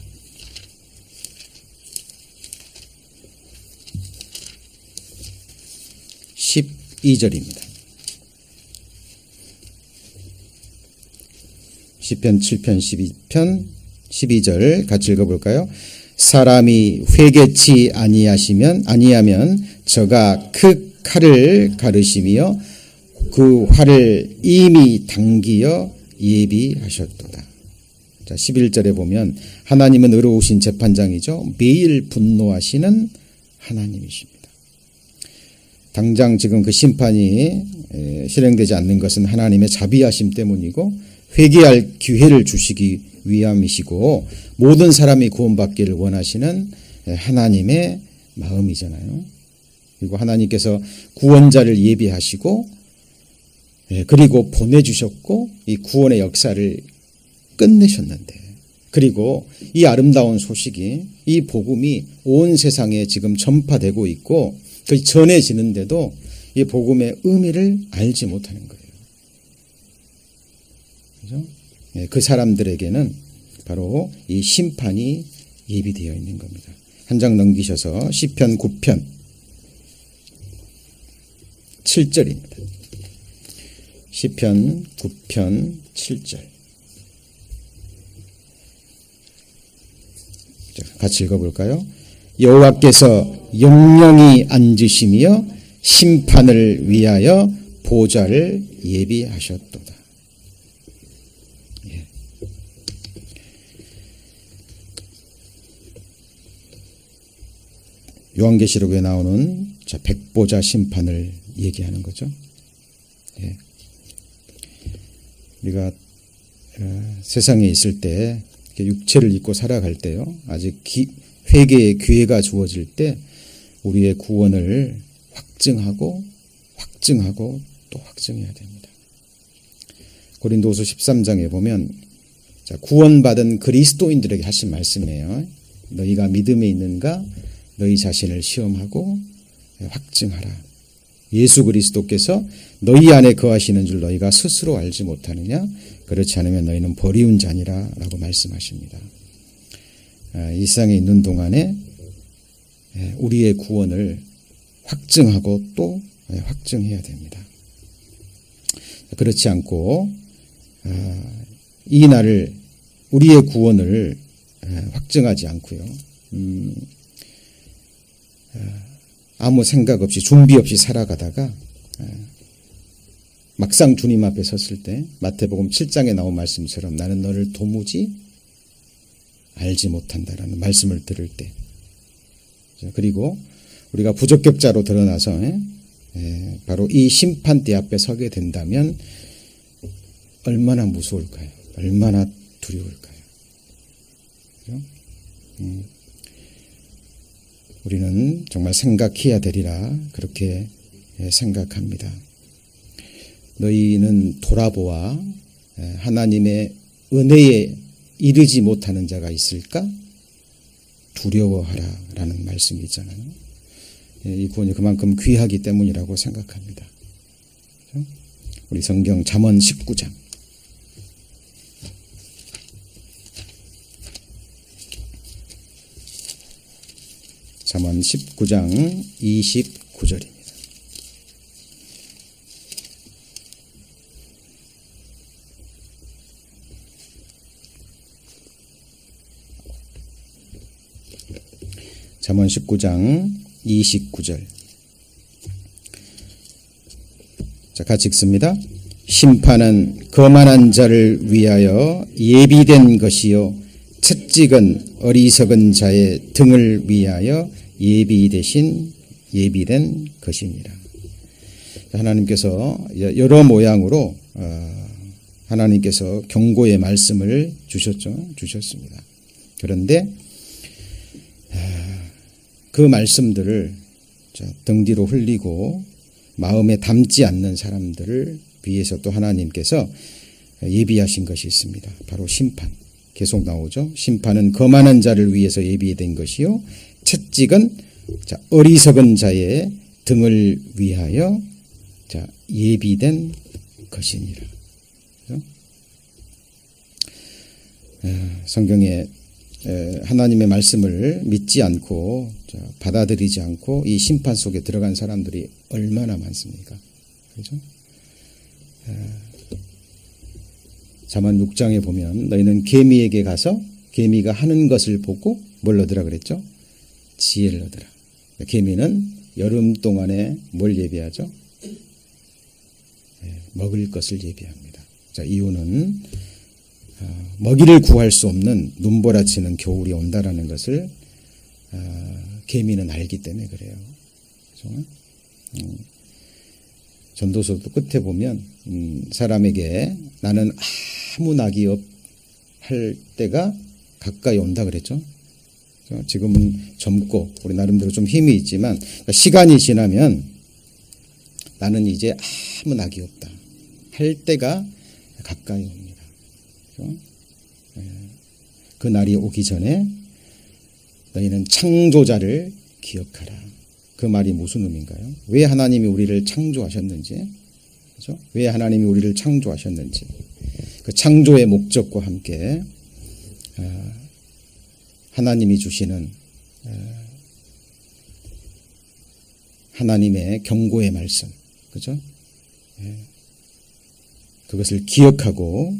(12절입니다) 시편 7편 12절 같이 읽어볼까요? 사람이 회개치 아니하면 저가 그 칼을 가르시며 그 활을 이미 당기어 예비하셨도다. 자, 11절에 보면 하나님은 의로우신 재판장이죠. 매일 분노하시는 하나님이십니다. 당장 지금 그 심판이 실행되지 않는 것은 하나님의 자비하심 때문이고 회개할 기회를 주시기 위함이시고 모든 사람이 구원받기를 원하시는 하나님의 마음이잖아요. 그리고 하나님께서 구원자를 예비하시고 그리고 보내주셨고 이 구원의 역사를 끝내셨는데 그리고 이 아름다운 소식이 이 복음이 온 세상에 지금 전파되고 있고 그 전해지는데도 이 복음의 의미를 알지 못하는 거예요. 그렇죠? 그 사람들에게는 바로 이 심판이 예비되어 있는 겁니다. 한 장 넘기셔서 시편 9편 7절입니다. 시편 9편 7절. 자, 같이 읽어볼까요? 여호와께서 영영히 앉으시며 심판을 위하여 보좌를 예비하셨도다. 예. 요한계시록에 나오는 백보자 심판을 얘기하는 거죠. 예. 우리가 세상에 있을 때 육체를 입고 살아갈 때요, 아직 회개의 기회가 주어질 때 우리의 구원을 확증하고 또 확증해야 됩니다. 고린도후서 13장에 보면 구원받은 그리스도인들에게 하신 말씀이에요. 너희가 믿음에 있는가? 너희 자신을 시험하고 확증하라. 예수 그리스도께서 너희 안에 거하시는 줄 너희가 스스로 알지 못하느냐? 그렇지 않으면 너희는 버리운 자니라 라고 말씀하십니다. 이 세상에 있는 동안에 우리의 구원을 확증하고 또 확증해야 됩니다. 그렇지 않고 이 날을 우리의 구원을 확증하지 않고요, 아무 생각 없이 준비 없이 살아가다가 막상 주님 앞에 섰을 때 마태복음 7장에 나온 말씀처럼 나는 너를 도무지 알지 못한다라는 말씀을 들을 때, 그리고 우리가 부적격자로 드러나서 바로 이 심판대 앞에 서게 된다면 얼마나 무서울까요? 얼마나 두려울까요? 그렇죠? 우리는 정말 생각해야 되리라 그렇게 생각합니다. 너희는 돌아보아 하나님의 은혜에 이르지 못하는 자가 있을까? 두려워하라 라는 말씀이 있잖아요. 이 구원이 그만큼 귀하기 때문이라고 생각합니다. 우리 성경 잠언 19장. 잠언 19장 29절입니다. 잠언 19장 29절. 자, 같이 읽습니다. 심판은 거만한 자를 위하여 예비된 것이요 채찍은 어리석은 자의 등을 위하여 예비된 것이니라. 하나님께서 여러 모양으로 하나님께서 경고의 말씀을 주셨습니다. 그런데 그 말씀들을 등 뒤로 흘리고 마음에 담지 않는 사람들을 위해서 또 하나님께서 예비하신 것이 있습니다. 바로 심판. 계속 나오죠. 심판은 거만한 자를 위해서 예비된 것이요 채찍은 어리석은 자의 등을 위하여 예비된 것이니라. 성경에 하나님의 말씀을 믿지 않고 받아들이지 않고 이 심판 속에 들어간 사람들이 얼마나 많습니까? 그렇죠? 잠언 6장에 보면 너희는 개미에게 가서 개미가 하는 것을 보고 뭘 얻으라 그랬죠? 지혜를 얻으라. 개미는 여름 동안에 뭘 예비하죠? 먹을 것을 예비합니다. 자, 이유는 먹이를 구할 수 없는 눈보라치는 겨울이 온다라는 것을 개미는 알기 때문에 그래요. 그렇죠? 전도서도 끝에 보면 사람에게 나는 아무 낙이 할 때가 가까이 온다 그랬죠. 지금은 젊고 우리 나름대로 좀 힘이 있지만 시간이 지나면 나는 이제 아무 낙이 없다 할 때가 가까이 옵니다. 그렇죠? 그 날이 오기 전에 너희는 창조자를 기억하라. 그 말이 무슨 의미인가요? 왜 하나님이 우리를 창조하셨는지, 그렇죠? 왜 하나님이 우리를 창조하셨는지, 그 창조의 목적과 함께 하나님이 주시는 하나님의 경고의 말씀, 그렇죠? 그것을 기억하고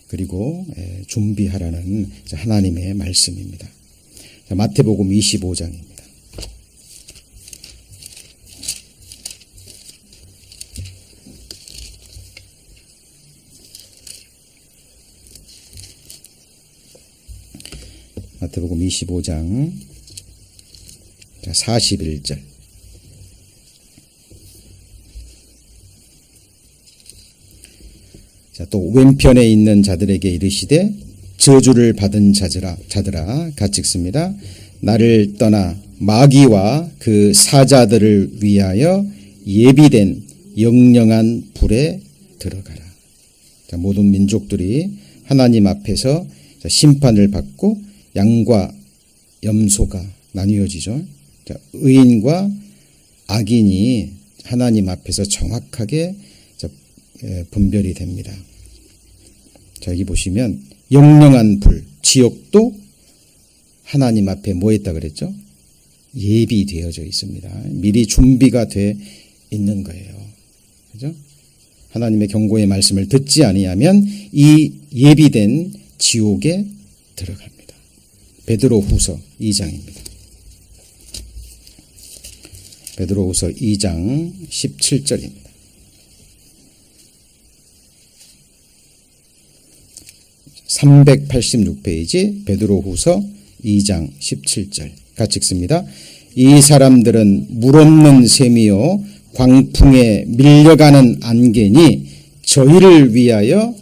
그리고 준비하라는 하나님의 말씀입니다. 마태복음 25장입니다. 마태복음 25장 41절. 자, 또 왼편에 있는 자들에게 이르시되 저주를 받은 자들아 같이 읽습니다. 나를 떠나 마귀와 그 사자들을 위하여 예비된 영영한 불에 들어가라. 자, 모든 민족들이 하나님 앞에서 심판을 받고 양과 염소가 나뉘어지죠. 자, 의인과 악인이 하나님 앞에서 정확하게 분별이 됩니다. 자, 여기 보시면 영영한 불, 지옥도 하나님 앞에 뭐 했다 그랬죠? 예비되어져 있습니다. 미리 준비가 돼 있는 거예요. 그죠? 하나님의 경고의 말씀을 듣지 아니하면 이 예비된 지옥에 들어갑니다. 베드로후서 2장입니다. 베드로후서 2장 17절입니다. 386페이지 베드로후서 2장 17절 같이 읽습니다. 이 사람들은 물 없는 샘이요 광풍에 밀려가는 안개니 저희를 위하여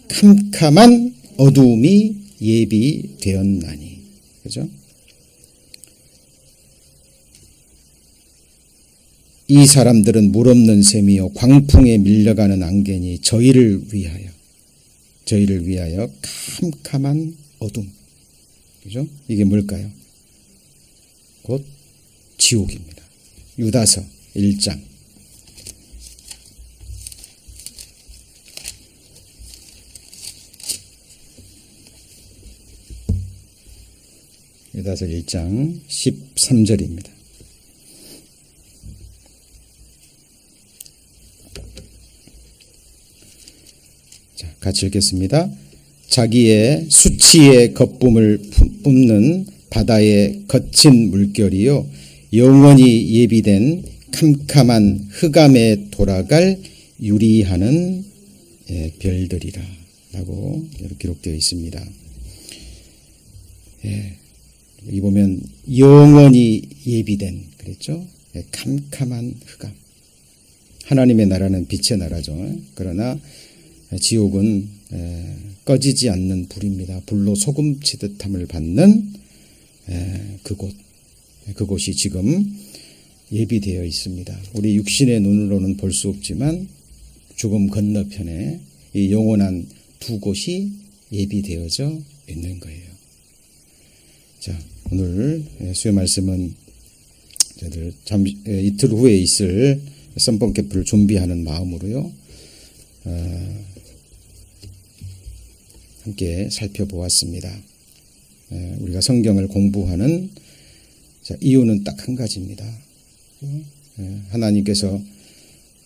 캄캄한 어두움이 예비되었나니. 그죠? 이 사람들은 물 없는 샘이요 광풍에 밀려가는 안개니 저희를 위하여 캄캄한 어둠. 그죠? 이게 뭘까요? 곧 지옥입니다. 유다서 1장. 유다서 1장 13절입니다. 자, 같이 읽겠습니다. 자기의 수치의 거품을 뿜는 바다의 거친 물결이요 영원히 예비된 캄캄한 흑암에 돌아갈 유리하는 별들이라 라고 이렇게 기록되어 있습니다. 여기 보면 영원히 예비된 그랬죠. 캄캄한 흑암. 하나님의 나라는 빛의 나라죠. 그러나 지옥은 꺼지지 않는 불입니다. 불로 소금치듯함을 받는 그곳이 지금 예비되어 있습니다. 우리 육신의 눈으로는 볼 수 없지만 죽음 건너편에 이 영원한 두 곳이 예비되어져 있는 거예요. 자, 오늘 수요 말씀은 저희들 이틀 후에 있을 썸번 캠프를 준비하는 마음으로요. 함께 살펴보았습니다. 우리가 성경을 공부하는 이유는 딱 한 가지입니다. 하나님께서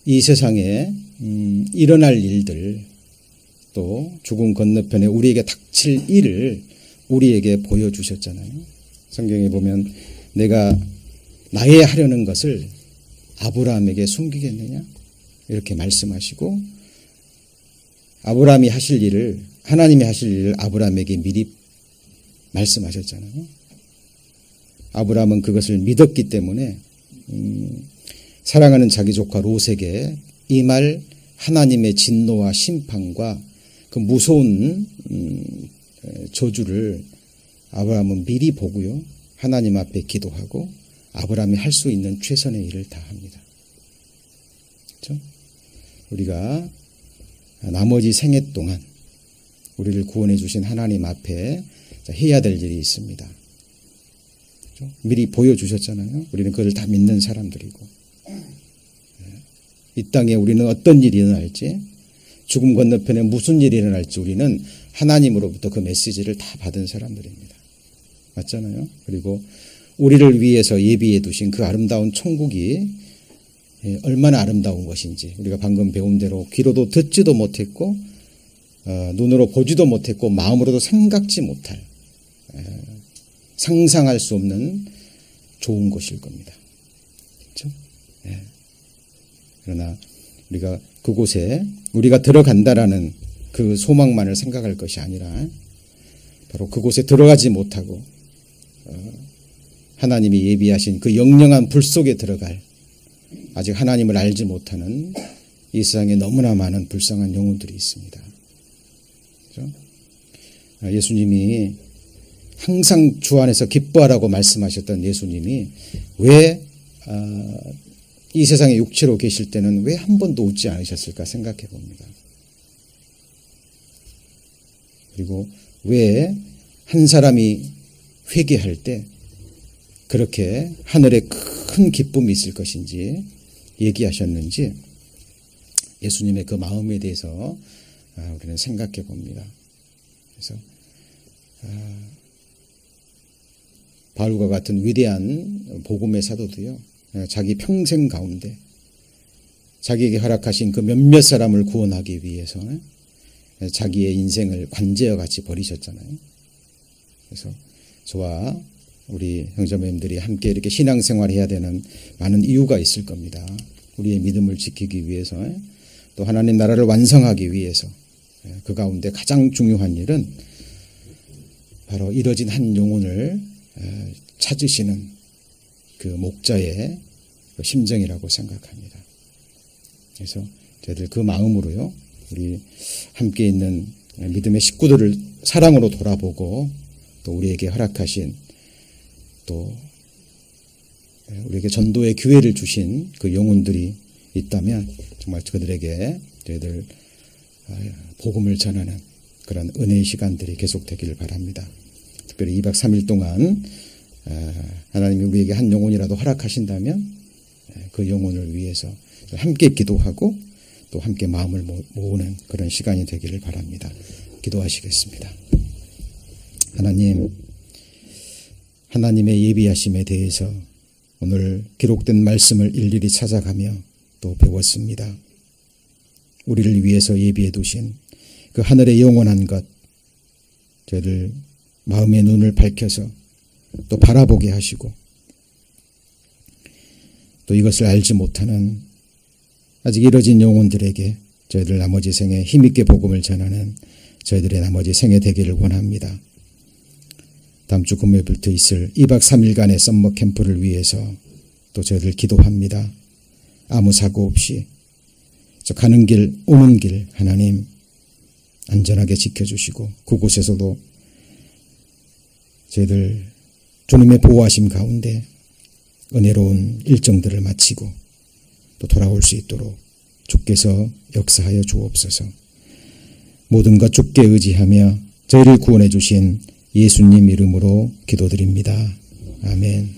이 세상에 일어날 일들 또 죽음 건너편에 우리에게 닥칠 일을 우리에게 보여주셨잖아요. 성경에 보면 내가 나의 하려는 것을 아브라함에게 숨기겠느냐 이렇게 말씀하시고 아브라함이 하실 일을 하나님이 하실 일을 아브라함에게 미리 말씀하셨잖아요. 아브라함은 그것을 믿었기 때문에 사랑하는 자기 조카 롯에게 이 말 하나님의 진노와 심판과 그 무서운 저주를 아브라함은 미리 보고요. 하나님 앞에 기도하고 아브라함이 할 수 있는 최선의 일을 다 합니다. 그렇죠? 우리가 나머지 생애 동안 우리를 구원해 주신 하나님 앞에 해야 될 일이 있습니다. 그렇죠? 미리 보여주셨잖아요. 우리는 그걸 다 믿는 사람들이고 이 땅에 우리는 어떤 일이 일어날지 죽음 건너편에 무슨 일이 일어날지 우리는 하나님으로부터 그 메시지를 다 받은 사람들입니다. 맞잖아요. 그리고 우리를 위해서 예비해 두신 그 아름다운 천국이 얼마나 아름다운 것인지 우리가 방금 배운 대로 귀로도 듣지도 못했고 눈으로 보지도 못했고 마음으로도 생각지 못할 상상할 수 없는 좋은 곳일 겁니다. 그렇죠? 그러나 우리가 그곳에 우리가 들어간다라는 그 소망만을 생각할 것이 아니라 바로 그곳에 들어가지 못하고 하나님이 예비하신 그 영영한 불 속에 들어갈 아직 하나님을 알지 못하는 이 세상에 너무나 많은 불쌍한 영혼들이 있습니다. 그렇죠? 예수님이 항상 주 안에서 기뻐하라고 말씀하셨던 예수님이 왜 이 세상에 육체로 계실 때는 왜 한 번도 웃지 않으셨을까 생각해 봅니다. 그리고 왜 한 사람이 회개할 때 그렇게 하늘에 큰 기쁨이 있을 것인지 얘기하셨는지 예수님의 그 마음에 대해서 우리는 생각해 봅니다. 그래서 바울과 같은 위대한 복음의 사도도요, 자기 평생 가운데 자기에게 허락하신 그 몇몇 사람을 구원하기 위해서 자기의 인생을 관제와 같이 버리셨잖아요. 그래서 저와 우리 형제자매님들이 함께 이렇게 신앙생활을 해야 되는 많은 이유가 있을 겁니다. 우리의 믿음을 지키기 위해서, 또 하나님 나라를 완성하기 위해서. 그 가운데 가장 중요한 일은 바로 이뤄진 한 영혼을 찾으시는 그 목자의 그 심정이라고 생각합니다. 그래서 저희들 그 마음으로요, 우리 함께 있는 믿음의 식구들을 사랑으로 돌아보고 또 우리에게 허락하신 또 우리에게 전도의 기회를 주신 그 영혼들이 있다면 정말 그들에게 저희들 복음을 전하는 그런 은혜의 시간들이 계속되기를 바랍니다. 특별히 2박 3일 동안 하나님이 우리에게 한 영혼이라도 허락하신다면 그 영혼을 위해서 함께 기도하고 또 함께 마음을 모으는 그런 시간이 되기를 바랍니다. 기도하시겠습니다. 하나님, 하나님의 예비하심에 대해서 오늘 기록된 말씀을 일일이 찾아가며 또 배웠습니다. 우리를 위해서 예비해 두신 그 하늘의 영원한 것, 저희들 마음의 눈을 밝혀서 또 바라보게 하시고 또 이것을 알지 못하는 아직 이뤄진 영혼들에게 저희들 나머지 생에 힘있게 복음을 전하는 저희들의 나머지 생에 되기를 원합니다. 다음 주 금요일부터 있을 2박 3일간의 썸머 캠프를 위해서 또 저희들 기도합니다. 아무 사고 없이 저 가는 길 오는 길 하나님 안전하게 지켜주시고 그곳에서도 저희들 주님의 보호하심 가운데 은혜로운 일정들을 마치고 또 돌아올 수 있도록 주께서 역사하여 주옵소서. 모든 것 주께 의지하며 저희를 구원해 주신 예수님 이름으로 기도드립니다. 아멘.